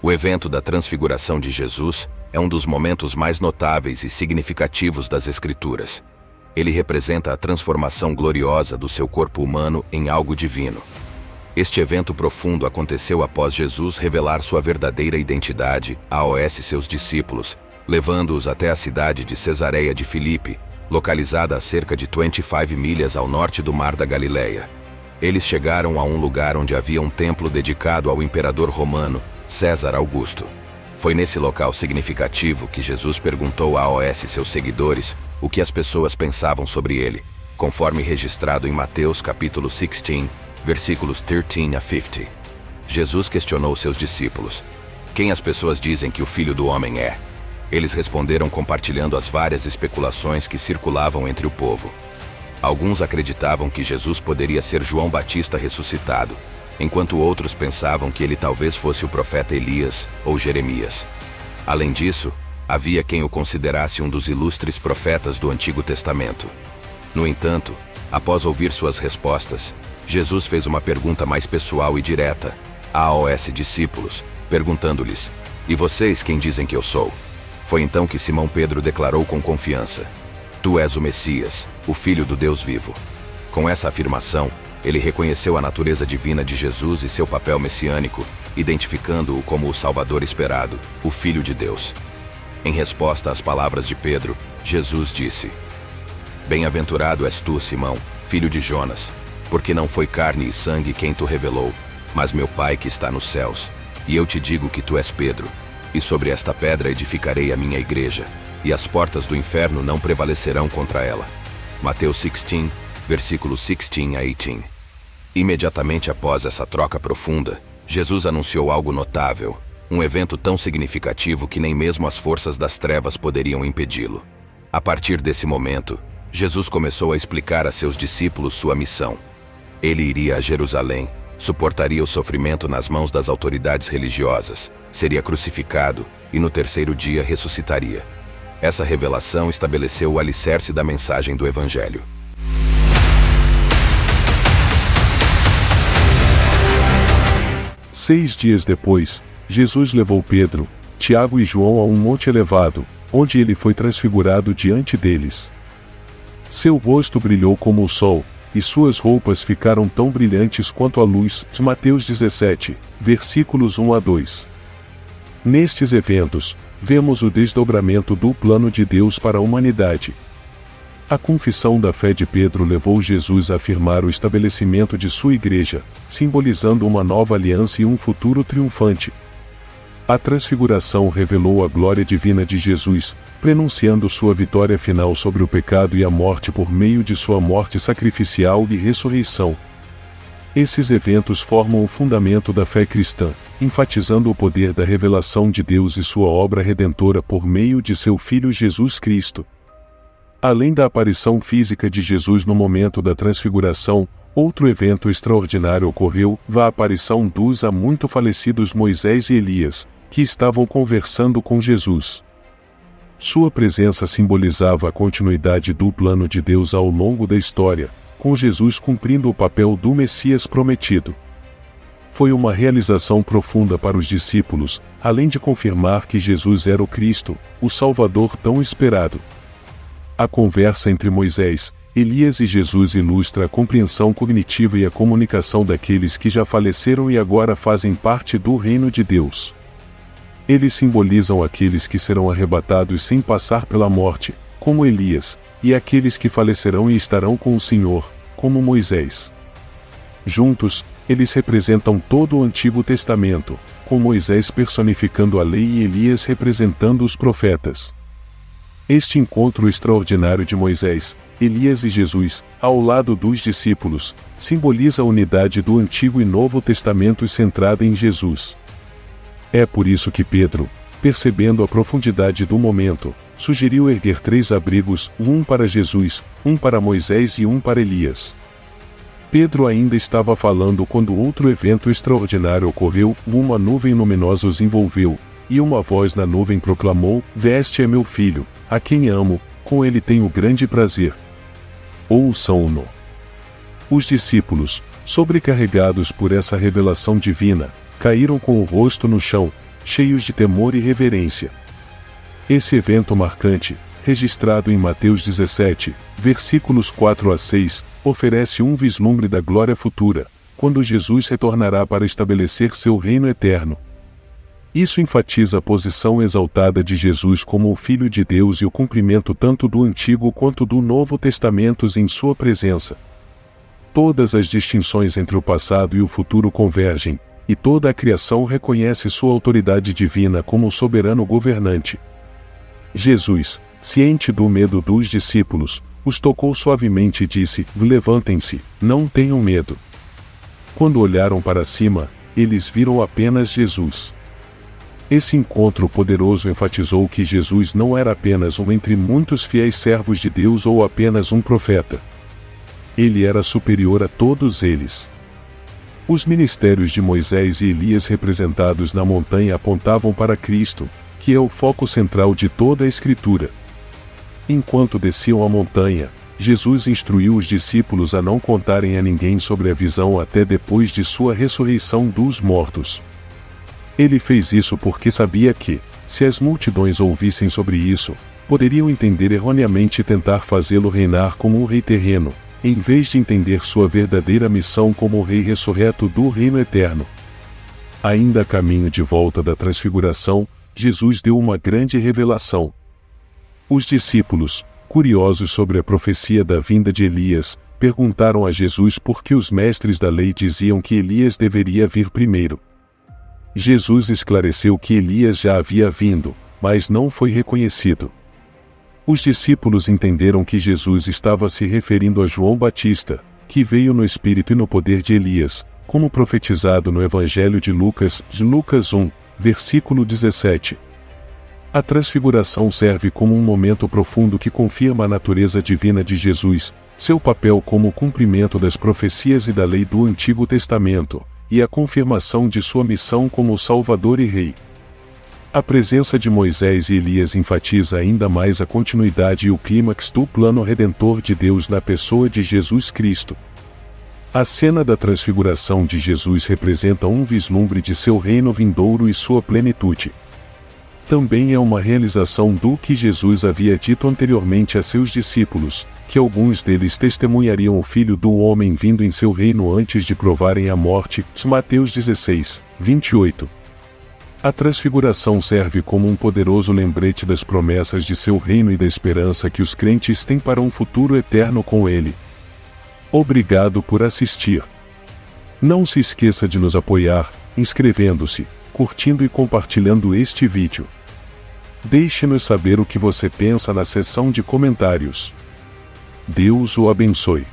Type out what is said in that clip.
O evento da transfiguração de Jesus é um dos momentos mais notáveis e significativos das Escrituras. Ele representa a transformação gloriosa do seu corpo humano em algo divino. Este evento profundo aconteceu após Jesus revelar sua verdadeira identidade aos seus discípulos, levando-os até a cidade de Cesareia de Filipe, localizada a cerca de 25 milhas ao norte do Mar da Galileia. Eles chegaram a um lugar onde havia um templo dedicado ao imperador romano, César Augusto. Foi nesse local significativo que Jesus perguntou aos seus seguidores o que as pessoas pensavam sobre ele, conforme registrado em Mateus capítulo 16, versículos 13 a 50. Jesus questionou seus discípulos: quem as pessoas dizem que o Filho do Homem é? Eles responderam compartilhando as várias especulações que circulavam entre o povo. Alguns acreditavam que Jesus poderia ser João Batista ressuscitado, enquanto outros pensavam que ele talvez fosse o profeta Elias ou Jeremias. Além disso, havia quem o considerasse um dos ilustres profetas do Antigo Testamento. No entanto, após ouvir suas respostas, Jesus fez uma pergunta mais pessoal e direta aos discípulos, perguntando-lhes: e vocês quem dizem que eu sou? Foi então que Simão Pedro declarou com confiança: tu és o Messias, o Filho do Deus vivo. Com essa afirmação, ele reconheceu a natureza divina de Jesus e seu papel messiânico, identificando-o como o Salvador esperado, o Filho de Deus. Em resposta às palavras de Pedro, Jesus disse: bem-aventurado és tu, Simão, filho de Jonas, porque não foi carne e sangue quem tu revelou, mas meu Pai que está nos céus. E eu te digo que tu és Pedro, e sobre esta pedra edificarei a minha igreja, e as portas do inferno não prevalecerão contra ela. Mateus 16, versículos 16 a 18. Imediatamente após essa troca profunda, Jesus anunciou algo notável, um evento tão significativo que nem mesmo as forças das trevas poderiam impedi-lo. A partir desse momento, Jesus começou a explicar a seus discípulos sua missão. Ele iria a Jerusalém, suportaria o sofrimento nas mãos das autoridades religiosas, seria crucificado e no terceiro dia ressuscitaria. Essa revelação estabeleceu o alicerce da mensagem do Evangelho. Seis dias depois, Jesus levou Pedro, Tiago e João a um monte elevado, onde ele foi transfigurado diante deles. Seu rosto brilhou como o sol, e suas roupas ficaram tão brilhantes quanto a luz. Mateus 17, versículos 1 a 2. Nestes eventos, vemos o desdobramento do plano de Deus para a humanidade. A confissão da fé de Pedro levou Jesus a afirmar o estabelecimento de sua igreja, simbolizando uma nova aliança e um futuro triunfante. A transfiguração revelou a glória divina de Jesus, prenunciando sua vitória final sobre o pecado e a morte por meio de sua morte sacrificial e ressurreição. Esses eventos formam o fundamento da fé cristã, enfatizando o poder da revelação de Deus e sua obra redentora por meio de seu Filho Jesus Cristo. Além da aparição física de Jesus no momento da transfiguração, outro evento extraordinário ocorreu: a aparição dos há muito falecidos Moisés e Elias, que estavam conversando com Jesus. Sua presença simbolizava a continuidade do plano de Deus ao longo da história, com Jesus cumprindo o papel do Messias prometido. Foi uma realização profunda para os discípulos, além de confirmar que Jesus era o Cristo, o Salvador tão esperado. A conversa entre Moisés, Elias e Jesus ilustra a compreensão cognitiva e a comunicação daqueles que já faleceram e agora fazem parte do reino de Deus. Eles simbolizam aqueles que serão arrebatados sem passar pela morte, como Elias, e aqueles que falecerão e estarão com o Senhor, como Moisés. Juntos, eles representam todo o Antigo Testamento, com Moisés personificando a lei e Elias representando os profetas. Este encontro extraordinário de Moisés, Elias e Jesus, ao lado dos discípulos, simboliza a unidade do Antigo e Novo Testamento centrada em Jesus. É por isso que Pedro, percebendo a profundidade do momento, sugeriu erguer 3 abrigos, um para Jesus, um para Moisés e um para Elias. Pedro ainda estava falando quando outro evento extraordinário ocorreu: uma nuvem luminosa os envolveu, e uma voz na nuvem proclamou: este é meu filho, a quem amo, com ele tenho grande prazer. Ouçam-no. Os discípulos, sobrecarregados por essa revelação divina, caíram com o rosto no chão, cheios de temor e reverência. Esse evento marcante, registrado em Mateus 17, versículos 4 a 6, oferece um vislumbre da glória futura, quando Jesus retornará para estabelecer seu reino eterno. Isso enfatiza a posição exaltada de Jesus como o Filho de Deus e o cumprimento tanto do Antigo quanto do Novo Testamentos em sua presença. Todas as distinções entre o passado e o futuro convergem, e toda a criação reconhece sua autoridade divina como soberano governante. Jesus, ciente do medo dos discípulos, os tocou suavemente e disse: "Levantem-se, não tenham medo." Quando olharam para cima, eles viram apenas Jesus. Esse encontro poderoso enfatizou que Jesus não era apenas um entre muitos fiéis servos de Deus ou apenas um profeta. Ele era superior a todos eles. Os ministérios de Moisés e Elias representados na montanha apontavam para Cristo, que é o foco central de toda a Escritura. Enquanto desciam a montanha, Jesus instruiu os discípulos a não contarem a ninguém sobre a visão até depois de sua ressurreição dos mortos. Ele fez isso porque sabia que, se as multidões ouvissem sobre isso, poderiam entender erroneamente e tentar fazê-lo reinar como um rei terreno, em vez de entender sua verdadeira missão como o rei ressurreto do reino eterno. Ainda a caminho de volta da transfiguração, Jesus deu uma grande revelação. Os discípulos, curiosos sobre a profecia da vinda de Elias, perguntaram a Jesus por que os mestres da lei diziam que Elias deveria vir primeiro. Jesus esclareceu que Elias já havia vindo, mas não foi reconhecido. Os discípulos entenderam que Jesus estava se referindo a João Batista, que veio no espírito e no poder de Elias, como profetizado no Evangelho de Lucas 1, versículo 17. A transfiguração serve como um momento profundo que confirma a natureza divina de Jesus, seu papel como cumprimento das profecias e da lei do Antigo Testamento, e a confirmação de sua missão como Salvador e Rei. A presença de Moisés e Elias enfatiza ainda mais a continuidade e o clímax do plano redentor de Deus na pessoa de Jesus Cristo. A cena da transfiguração de Jesus representa um vislumbre de seu reino vindouro e sua plenitude. Também é uma realização do que Jesus havia dito anteriormente a seus discípulos, que alguns deles testemunhariam o Filho do Homem vindo em seu reino antes de provarem a morte. Mateus 16, 28. A transfiguração serve como um poderoso lembrete das promessas de seu reino e da esperança que os crentes têm para um futuro eterno com ele. Obrigado por assistir. Não se esqueça de nos apoiar, inscrevendo-se, curtindo e compartilhando este vídeo. Deixe-nos saber o que você pensa na seção de comentários. Deus o abençoe.